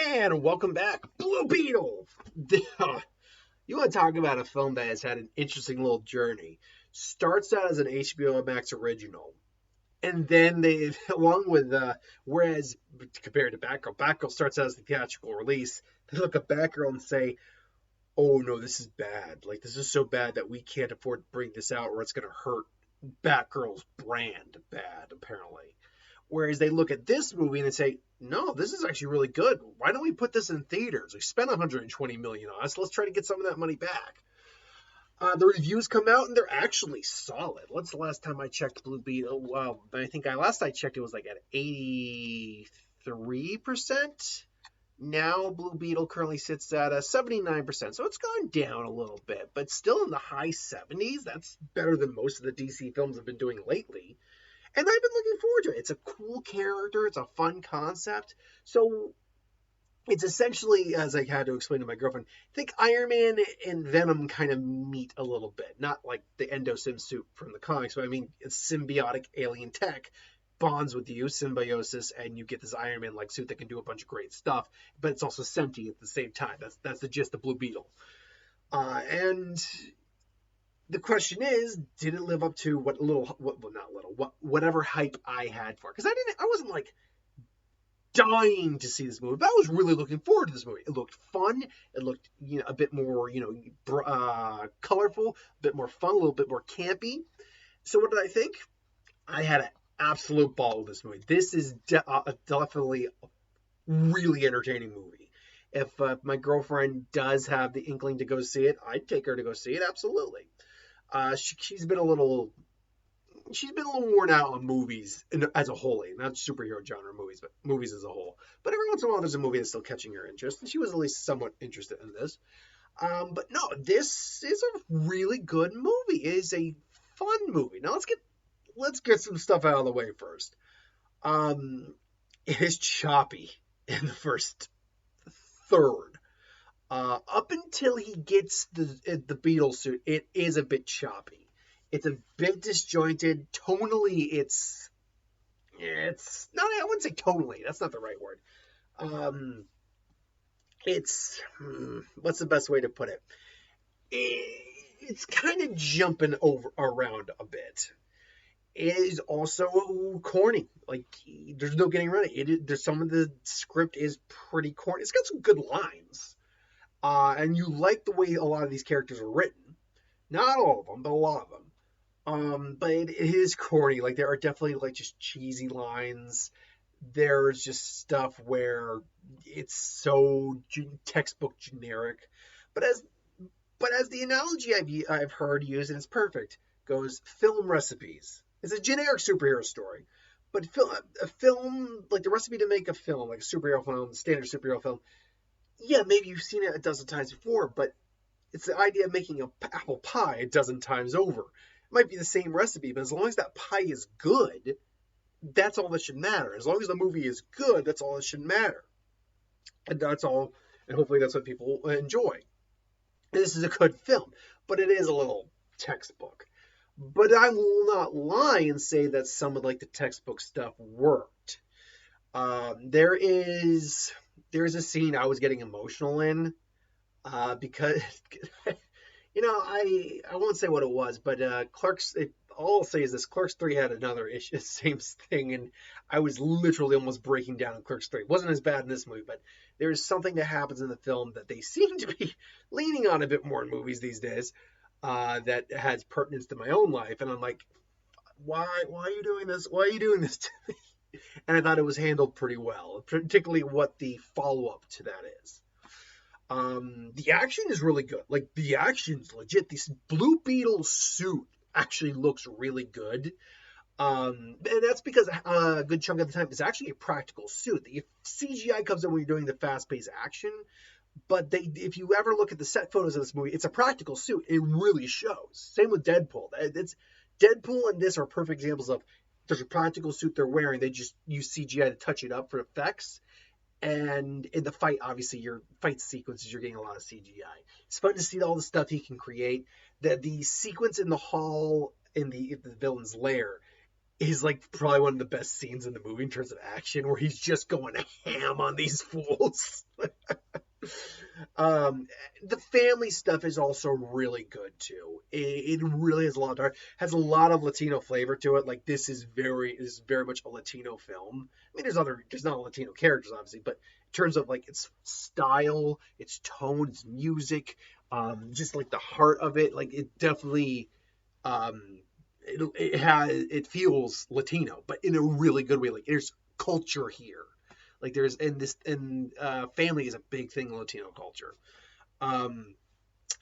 And welcome back, Blue Beetle. You want to talk about a film that has had an interesting little journey? Starts out as an HBO Max original, and then they, along with, whereas compared to Batgirl starts out as the theatrical release. They look at Batgirl and say, "Oh no, this is bad. Like this is so bad that we can't afford to bring this out, or it's going to hurt Batgirl's brand bad." Apparently. Whereas they look at this movie and they say, no, this is actually really good. Why don't we put this in theaters? We spent 120 million on us. Let's try to get some of that money back. The reviews come out and they're actually solid. What's the last time I checked Blue Beetle? Well, I think last I checked it was like at 83%. Now Blue Beetle currently sits at 79%. So it's gone down a little bit, but still in the high 70s. That's better than most of the DC films have been doing lately. And I've been looking forward to it. It's a cool character. It's a fun concept. So it's essentially, as I had to explain to my girlfriend, I think Iron Man and Venom kind of meet a little bit. Not like the endosym suit from the comics, but I mean, it's symbiotic alien tech bonds with you, symbiosis, and you get this Iron Man-like suit that can do a bunch of great stuff, but it's also sentient at the same time. That's the gist of Blue Beetle. And the question is, did it live up to whatever hype I had for it? Because I wasn't like dying to see this movie, but I was really looking forward to this movie. It looked fun. It looked, a bit more, colorful, a bit more fun, a little bit more campy. So what did I think? I had an absolute ball with this movie. This is definitely a really entertaining movie. If my girlfriend does have the inkling to go see it, I'd take her to go see it. Absolutely. She's been a little worn out on movies as a whole, not superhero genre movies, but movies as a whole. But every once in a while, there's a movie that's still catching her interest, and she was at least somewhat interested in this. But no, this is a really good movie. It is a fun movie. Now let's get some stuff out of the way first. It is choppy in the first third. Up until he gets the Beetle suit, it is a bit choppy. It's a bit disjointed. Tonally, it's not. I wouldn't say tonally. That's not the right word. It's what's the best way to put it? It's kind of jumping around a bit. It is also corny. Like there's no getting around it. There's some of the script is pretty corny. It's got some good lines. And you like the way a lot of these characters are written. Not all of them, but a lot of them. But it is corny. Like there are definitely like just cheesy lines. There's just stuff where it's so textbook generic. But as the analogy I've heard used, and it's perfect, goes film recipes. It's a generic superhero story. But a film, like the recipe to make a film, like a superhero film, standard superhero film, yeah, maybe you've seen it a dozen times before, but it's the idea of making an apple pie a dozen times over. It might be the same recipe, but as long as that pie is good, that's all that should matter. As long as the movie is good, that's all that should matter. And that's all, and hopefully that's what people enjoy. And this is a good film, but it is a little textbook. But I will not lie and say that some of like the textbook stuff worked. There's a scene I was getting emotional in because I won't say what it was, but all I'll say is this: Clerks 3 had another issue, same thing, and I was literally almost breaking down in Clerks 3. It wasn't as bad in this movie, but there's something that happens in the film that they seem to be leaning on a bit more in movies these days that has pertinence to my own life, and I'm like, why are you doing this? Why are you doing this to me? And I thought it was handled pretty well, particularly what the follow-up to that is. The action is really good. Like, the action's legit. This Blue Beetle suit actually looks really good. And that's because a good chunk of the time it's actually a practical suit. The CGI comes in when you're doing the fast-paced action, but if you ever look at the set photos of this movie, it's a practical suit. It really shows. Same with Deadpool. Deadpool and this are perfect examples of there's a practical suit they're wearing. They just use CGI to touch it up for effects. And in the fight, obviously, your fight sequences, you're getting a lot of CGI. It's fun to see all the stuff he can create. The sequence in the hall in the villain's lair is like probably one of the best scenes in the movie in terms of action, where he's just going ham on these fools. um, the family stuff is also really good too. It really has a lot of has a lot of Latino flavor to it. Like this is very much a Latino film. I mean, there's not Latino characters obviously, but in terms of like its style, its tone, its music, just like the heart of it, like it definitely um it feels Latino, but in a really good way. Like there's culture here. Like there's and family is a big thing in Latino culture. Um,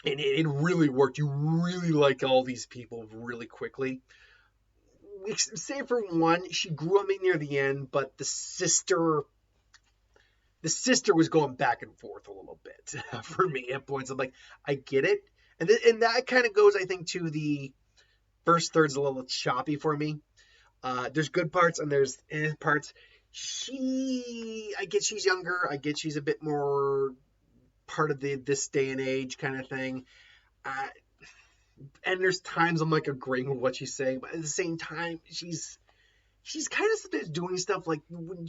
and it really worked. You really like all these people really quickly. Save for one, she grew on me near the end, but the sister was going back and forth a little bit for me at points. I'm like, I get it, and that kind of goes, I think, to the first third's a little choppy for me. There's good parts and there's parts. I get she's younger. I get she's a bit more part of this day and age kind of thing. Uh, and there's times I'm like agreeing with what she's saying, but at the same time, she's kind of doing stuff like when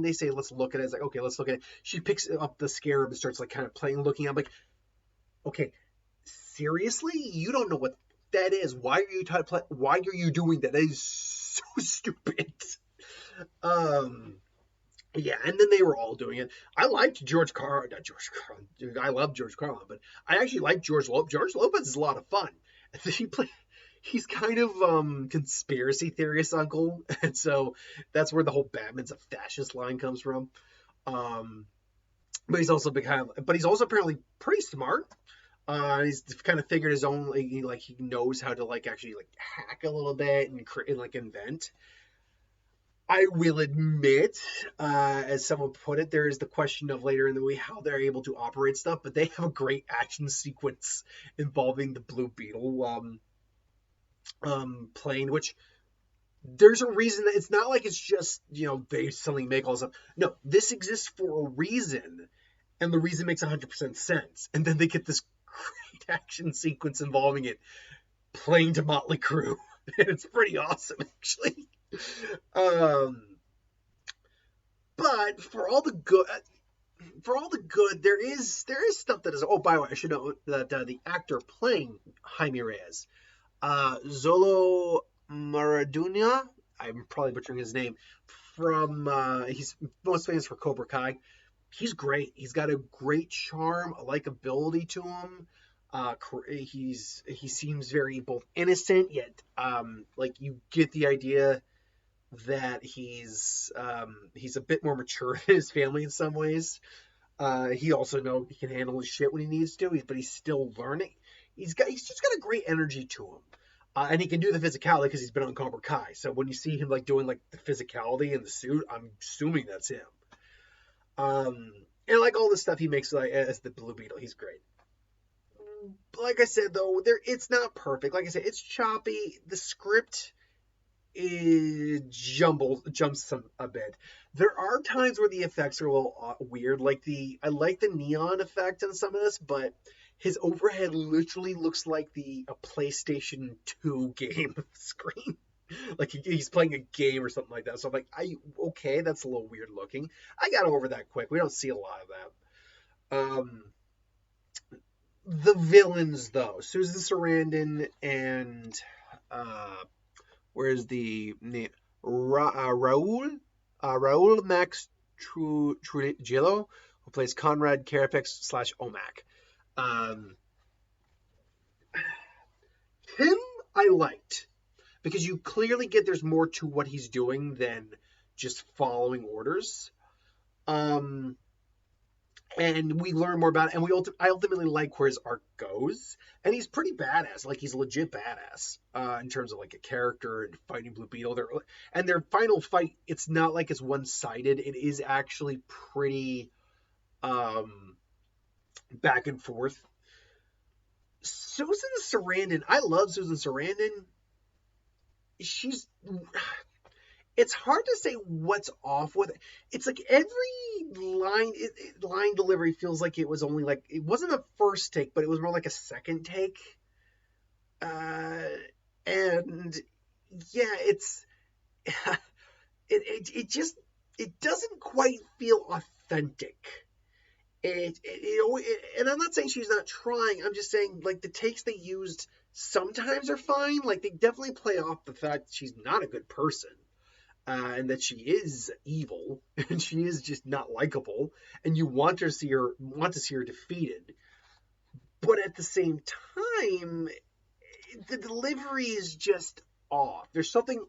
they say let's look at it, it's like okay, let's look at it. She picks up the scarab and starts like kind of playing, looking. I'm like, okay, seriously, you don't know what that is. Why are you doing that? That is so stupid. Um, yeah, and then they were all doing it. I liked George Carlin, not George Carlin. Dude, I love George Carlin, but I actually like George Lopez. George Lopez is a lot of fun. He's kind of conspiracy theorist uncle, and so that's where the whole Batman's a fascist line comes from. Um, but he's also apparently pretty smart. He's kind of figured his own like he knows how to like actually like hack a little bit and like invent. I will admit, as someone put it, there is the question of later in the movie how they're able to operate stuff, but they have a great action sequence involving the Blue Beetle plane, which there's a reason that it's not like it's just, they suddenly make all this up. No, this exists for a reason, and the reason makes 100% sense. And then they get this great action sequence involving it playing to Motley Crue. And it's pretty awesome, actually. But for all the good, there is stuff that is. Oh, by the way, I should note that the actor playing Jaime Reyes, Zolo Maradunya, I'm probably butchering his name. He's most famous for Cobra Kai. He's great. He's got a great charm, a likability to him. He seems very both innocent yet like you get the idea that he's a bit more mature than his family in some ways. He also knows he can handle his shit when he needs to, but he's still learning. He's just got a great energy to him. And he can do the physicality because he's been on Cobra Kai. So when you see him like doing like the physicality in the suit, I'm assuming that's him. And like all the stuff he makes like as the Blue Beetle, he's great. Like I said though, it's not perfect. Like I said, it's choppy. The script jumps a bit. There are times where the effects are a little weird. I like the neon effect in some of this, but his overhead literally looks like a PlayStation 2 game screen. Like he's playing a game or something like that. So I'm like, okay, that's a little weird looking. I got over that quick. We don't see a lot of that. The villains though, Susan Sarandon and where's the name? Raul Max Trujillo, who plays Conrad Carapax / Omac. Him I liked because you clearly get there's more to what he's doing than just following orders. And we learn more about it, and I ultimately like where his arc goes, and he's pretty badass. Like he's legit badass in terms of like a character and fighting Blue Beetle. Their final fight, it's not like it's one-sided. It is actually pretty back and forth. Susan Sarandon, I love Susan Sarandon. It's hard to say what's off with it. It's like every line delivery feels like it was only like it wasn't a first take, but it was more like a second take. And yeah, it, it just it doesn't quite feel authentic. And I'm not saying she's not trying. I'm just saying like the takes they used sometimes are fine. Like they definitely play off the fact that she's not a good person, and that she is evil and she is just not likable, and you want to see her defeated. But at the same time, the delivery is just off. There's something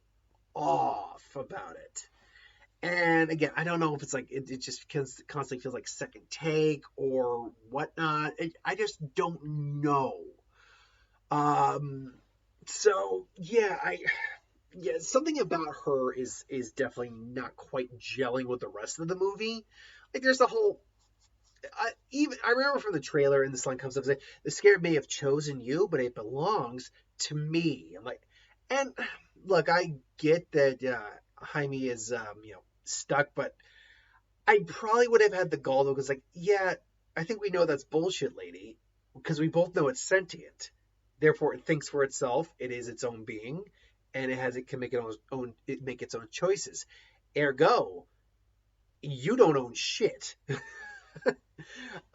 off about it. And again, I don't know if it's like it just constantly feels like second take or whatnot. I just don't know. Um, so yeah, something about her is definitely not quite gelling with the rest of the movie. Like there's the whole. I remember from the trailer, and this line comes up saying, "The scared may have chosen you, but it belongs to me." I'm like, and look, I get that Jaime is stuck, but I probably would have had the gall though, because like, yeah, I think we know that's bullshit, lady, because we both know it's sentient. Therefore, it thinks for itself. It is its own being, and it can make make its own choices. Ergo, you don't own shit.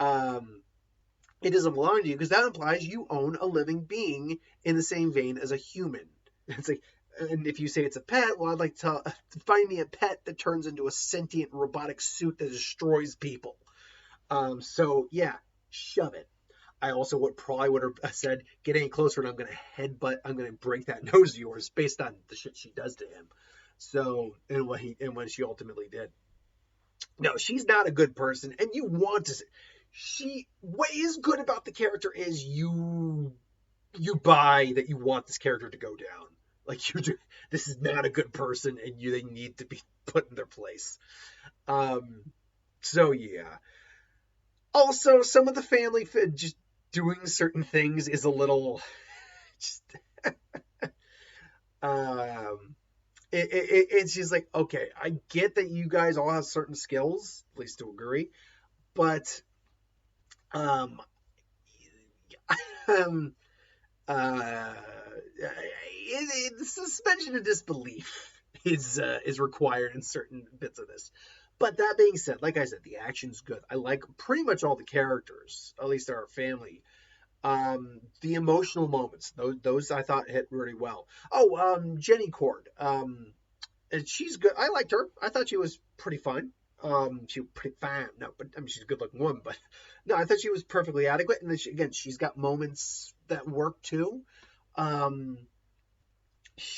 um, it doesn't belong to you because that implies you own a living being in the same vein as a human. It's like, and if you say it's a pet, well, I'd like to find me a pet that turns into a sentient robotic suit that destroys people. So yeah, shove it. I also would have said, get any closer and I'm gonna break that nose of yours based on the shit she does to him. So and when she ultimately did. No, she's not a good person, and you want to. What is good about the character is you buy that you want this character to go down. Like this is not a good person, and they need to be put in their place. Um, so yeah. Also, some of the family just doing certain things is a little. Just, um, it's just like, okay, I get that you guys all have certain skills, at least to agree, but um, um, uh, the suspension of disbelief is required in certain bits of this. But that being said, like I said, the action's good. I like pretty much all the characters, at least our family. The emotional moments, those I thought hit really well. Oh, Jenny Cord. And she's good. I liked her. I thought she was pretty fun. She was pretty fine. No, but I mean, she's a good-looking woman. But no, I thought she was perfectly adequate. And then again, she's got moments that work too. Um,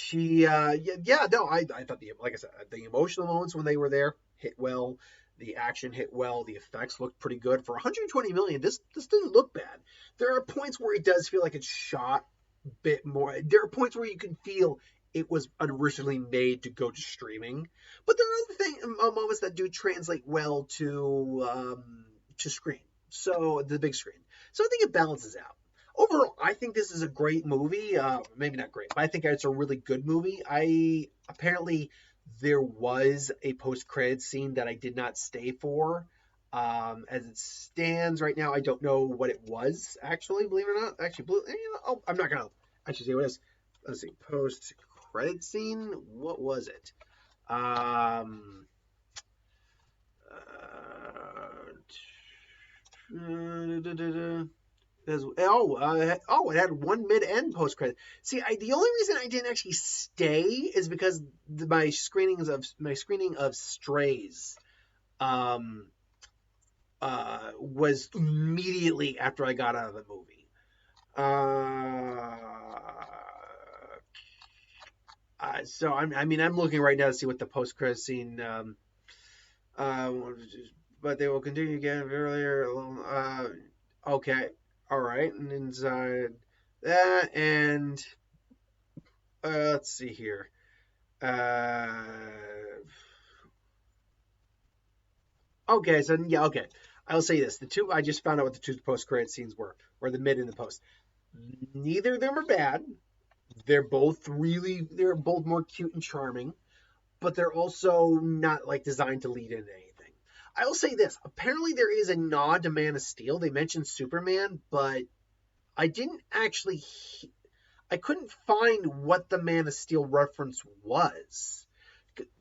no, I thought like I said, the emotional moments when they were there hit well. The action hit well. The effects looked pretty good for 120 million. This didn't look bad. There are points where it does feel like it's shot a bit more. There are points where you can feel it was originally made to go to streaming, but there are other moments that do translate well to screen. So the big screen. So I think it balances out. Overall, I think this is a great movie. Maybe not great, but I think it's a really good movie. I apparently there was a post-credit scene that I did not stay for. As it stands right now, I don't know what it was actually. Believe it or not, actually, I'm not gonna actually say what it is. Let's see, post-credit scene. What was it? Um, uh, it had one mid-end post-credit. See, the only reason I didn't actually stay is because my screening of Strays um was immediately after I got out of the movie. So I'm looking right now to see what the post-credit scene. Uh, but they will continue again earlier. Okay, all right, and inside that, and let's see here. Uh, okay, so yeah, okay. I'll say this: the two I just found out what the two post-credit scenes were the mid and the post. Neither of them are bad. They're both more cute and charming, but they're also not like designed to lead into anything. I will say this: apparently there is a nod to Man of Steel. They mentioned Superman, but I didn't actually. I couldn't find what the Man of Steel reference was.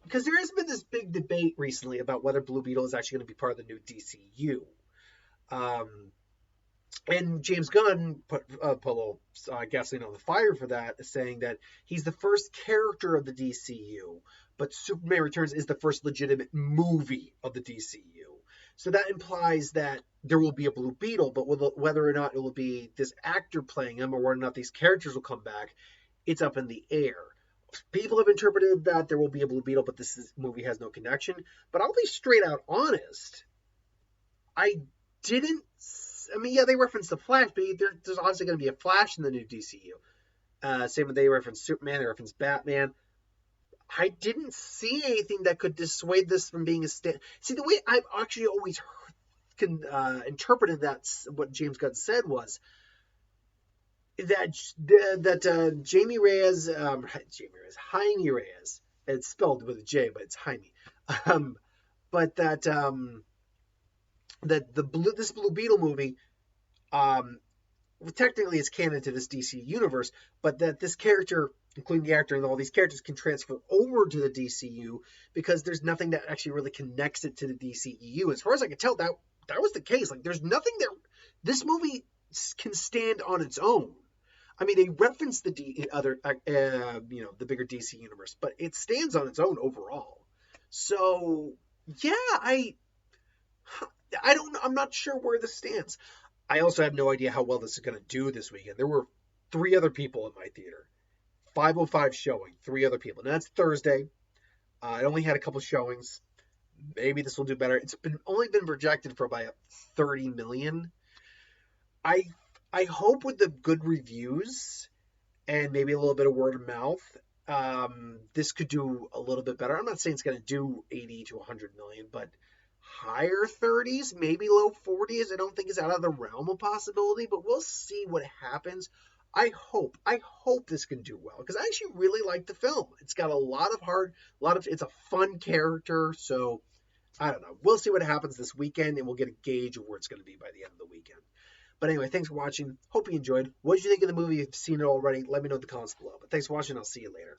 Because there has been this big debate recently about whether Blue Beetle is actually going to be part of the new DCU. Um, and James Gunn put a little gasoline on the fire for that, saying that he's the first character of the DCU, but Superman Returns is the first legitimate movie of the DCU. So that implies that there will be a Blue Beetle, but whether or not it will be this actor playing him or whether or not these characters will come back, it's up in the air. People have interpreted that there will be a Blue Beetle, but movie has no connection. But I'll be straight out honest. I didn't. I mean, yeah, they referenced the Flash, but there's obviously going to be a Flash in the new DCU. Same when they referenced Superman, they referenced Batman. I didn't see anything that could dissuade this from being a stand. See, the way I've actually always interpreted that, what James Gunn said was that Jaime Reyes, it's spelled with a J, but it's Jaime. But that this Blue Beetle movie, technically it's canon to this DC universe, but that this character, including the actor and all these characters, can transfer over to the DCU because there's nothing that actually really connects it to the DCEU. As far as I can tell, that was the case. Like, there's nothing there. This movie can stand on its own. I mean, they reference the the bigger DC universe, but it stands on its own overall. So yeah, I'm not sure where this stands. I also have no idea how well this is going to do this weekend. There were 3 other people in my theater. 5:05 showing, 3 other people. Now that's Thursday. I only had a couple showings. Maybe this will do better. It's only been projected for about 30 million. I hope with the good reviews and maybe a little bit of word of mouth, this could do a little bit better. I'm not saying it's going to do 80 to 100 million, but higher 30s, maybe low 40s. I don't think it's out of the realm of possibility, but we'll see what happens. I hope this can do well because I actually really like the film. It's got a lot of heart, it's a fun character. So I don't know. We'll see what happens this weekend, and we'll get a gauge of where it's going to be by the end of the weekend. But anyway, thanks for watching. Hope you enjoyed. What did you think of the movie? If you've seen it already, let me know in the comments below. But thanks for watching. I'll see you later.